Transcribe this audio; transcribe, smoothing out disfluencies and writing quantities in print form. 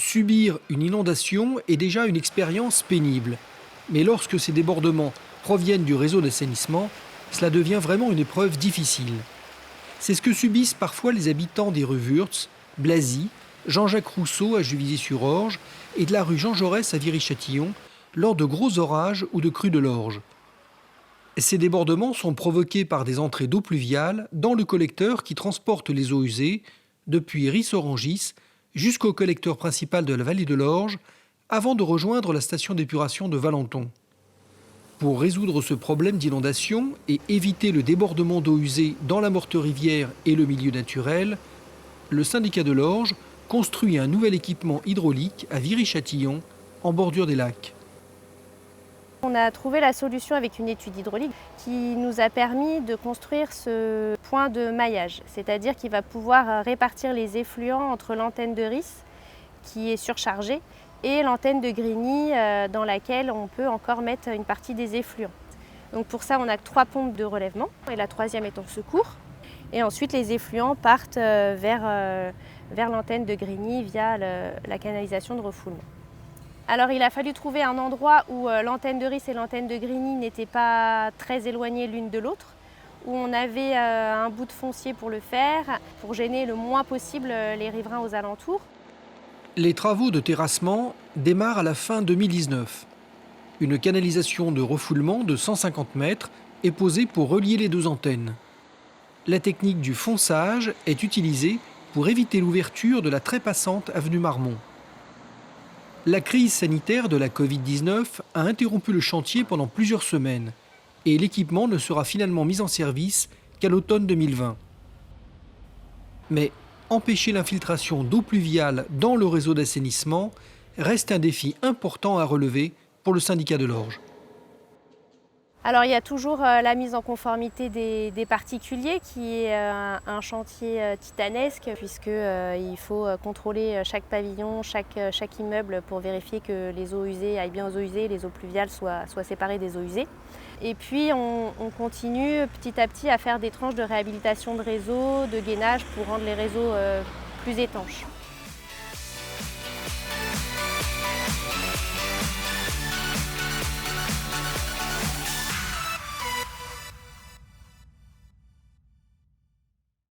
Subir une inondation est déjà une expérience pénible. Mais lorsque ces débordements proviennent du réseau d'assainissement, cela devient vraiment une épreuve difficile. C'est ce que subissent parfois les habitants des rues Wurtz, Blazy, Jean-Jacques Rousseau à Juvisy-sur-Orge et de la rue Jean Jaurès à Viry-Châtillon lors de gros orages ou de crues de l'Orge. Ces débordements sont provoqués par des entrées d'eau pluviale dans le collecteur qui transporte les eaux usées depuis Ris-Orangis jusqu'au collecteur principal de la vallée de l'Orge avant de rejoindre la station d'épuration de Valenton. Pour résoudre ce problème d'inondation et éviter le débordement d'eau usée dans la morte rivière et le milieu naturel, le syndicat de l'Orge construit un nouvel équipement hydraulique à Viry-Châtillon, en bordure des lacs. On a trouvé la solution avec une étude hydraulique qui nous a permis de construire ce point de maillage, c'est-à-dire qu'il va pouvoir répartir les effluents entre l'antenne de Ris, qui est surchargée, et l'antenne de Grigny, dans laquelle on peut encore mettre une partie des effluents. Donc pour ça, on a 3 pompes de relèvement, et la 3e est en secours. Et ensuite, les effluents partent vers l'antenne de Grigny via la canalisation de refoulement. Alors il a fallu trouver un endroit où l'antenne de Ris et l'antenne de Grigny n'étaient pas très éloignées l'une de l'autre, où on avait un bout de foncier pour le faire, pour gêner le moins possible les riverains aux alentours. Les travaux de terrassement démarrent à la fin 2019. Une canalisation de refoulement de 150 mètres est posée pour relier les 2 antennes. La technique du fonçage est utilisée pour éviter l'ouverture de la très passante avenue Marmont. La crise sanitaire de la Covid-19 a interrompu le chantier pendant plusieurs semaines et l'équipement ne sera finalement mis en service qu'à l'automne 2020. Mais empêcher l'infiltration d'eau pluviale dans le réseau d'assainissement reste un défi important à relever pour le syndicat de l'Orge. Alors il y a toujours la mise en conformité des particuliers qui est un chantier titanesque puisqu'il faut contrôler chaque pavillon, chaque immeuble pour vérifier que les eaux usées aillent bien aux eaux usées et les eaux pluviales soient séparées des eaux usées. Et puis on continue petit à petit à faire des tranches de réhabilitation de réseaux, de gainage pour rendre les réseaux plus étanches.